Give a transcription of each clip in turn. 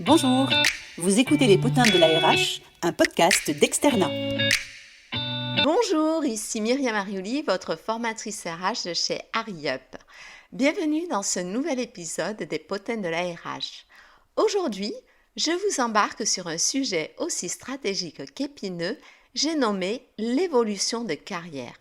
Bonjour, vous écoutez Les Potins de la RH, un podcast d'Externa. Bonjour, ici Myriam Arioli, votre formatrice RH de chez Ariup. Bienvenue dans ce nouvel épisode des Potins de la RH. Aujourd'hui, je vous embarque sur un sujet aussi stratégique qu'épineux, j'ai nommé l'évolution de carrière.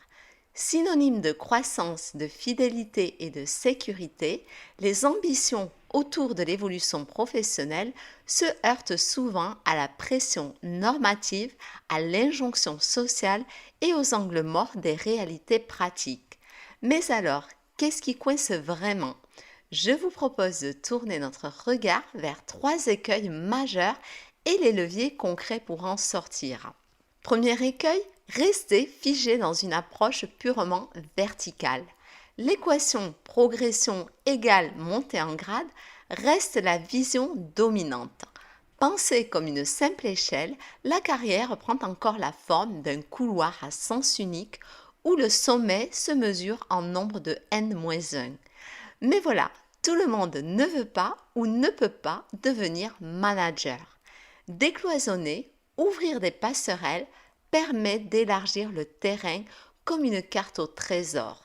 Synonyme de croissance, de fidélité et de sécurité, les ambitions autour de l'évolution professionnelle se heurtent souvent à la pression normative, à l'injonction sociale et aux angles morts des réalités pratiques. Mais alors, qu'est-ce qui coince vraiment ? Je vous propose de tourner notre regard vers 3 écueils majeurs et les leviers concrets pour en sortir. Premier écueil, rester figé dans une approche purement verticale. L'équation progression égale montée en grade reste la vision dominante. Pensée comme une simple échelle, la carrière prend encore la forme d'un couloir à sens unique où le sommet se mesure en nombre de n-1. Mais voilà, tout le monde ne veut pas ou ne peut pas devenir manager. Décloisonner, ouvrir des passerelles permet d'élargir le terrain comme une carte au trésor.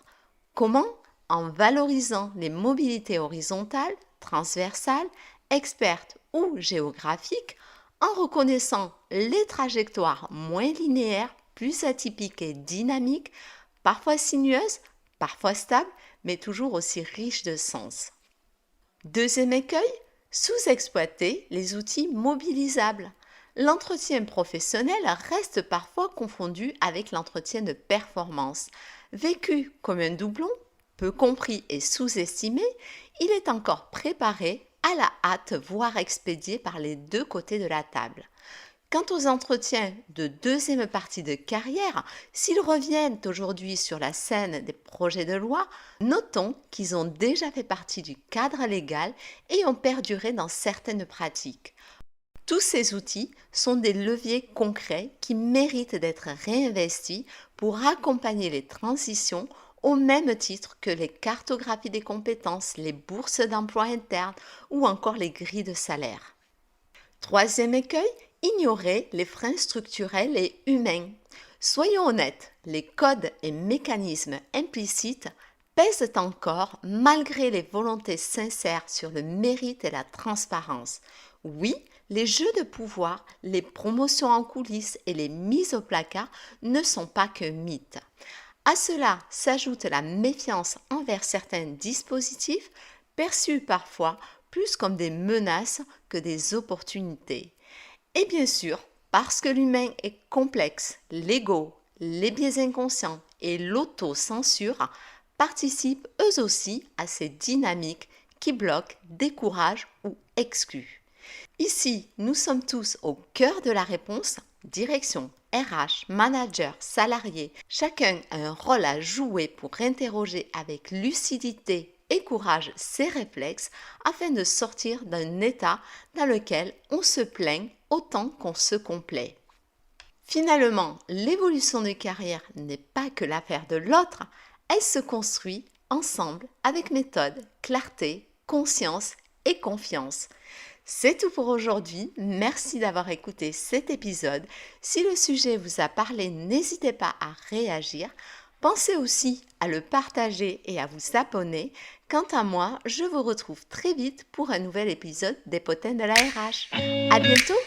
Comment ? En valorisant les mobilités horizontales, transversales, expertes ou géographiques, en reconnaissant les trajectoires moins linéaires, plus atypiques et dynamiques, parfois sinueuses, parfois stables, mais toujours aussi riches de sens. Deuxième écueil, sous-exploiter les outils mobilisables. L'entretien professionnel reste parfois confondu avec l'entretien de performance. Vécu comme un doublon, peu compris et sous-estimé, il est encore préparé à la hâte, voire expédié par les deux côtés de la table. Quant aux entretiens de deuxième partie de carrière, s'ils reviennent aujourd'hui sur la scène des projets de loi, notons qu'ils ont déjà fait partie du cadre légal et ont perduré dans certaines pratiques. Tous ces outils sont des leviers concrets qui méritent d'être réinvestis pour accompagner les transitions au même titre que les cartographies des compétences, les bourses d'emploi interne ou encore les grilles de salaire. Troisième écueil, ignorer les freins structurels et humains. Soyons honnêtes, les codes et mécanismes implicites pèsent encore malgré les volontés sincères sur le mérite et la transparence. Oui, les jeux de pouvoir, les promotions en coulisses et les mises au placard ne sont pas que mythes. À cela s'ajoute la méfiance envers certains dispositifs perçus parfois plus comme des menaces que des opportunités. Et bien sûr, parce que l'humain est complexe, l'ego, les biais inconscients et l'autocensure participent eux aussi à ces dynamiques qui bloquent, découragent ou excluent. Ici, nous sommes tous au cœur de la réponse, direction, RH, manager, salarié. Chacun a un rôle à jouer pour interroger avec lucidité et courage ses réflexes afin de sortir d'un état dans lequel on se plaint autant qu'on se complaît. Finalement, l'évolution de carrière n'est pas que l'affaire de l'autre, elle se construit ensemble avec méthode, clarté, conscience et confiance. C'est tout pour aujourd'hui. Merci d'avoir écouté cet épisode. Si le sujet vous a parlé, n'hésitez pas à réagir. Pensez aussi à le partager et à vous abonner. Quant à moi, je vous retrouve très vite pour un nouvel épisode des Potins de la RH. À bientôt!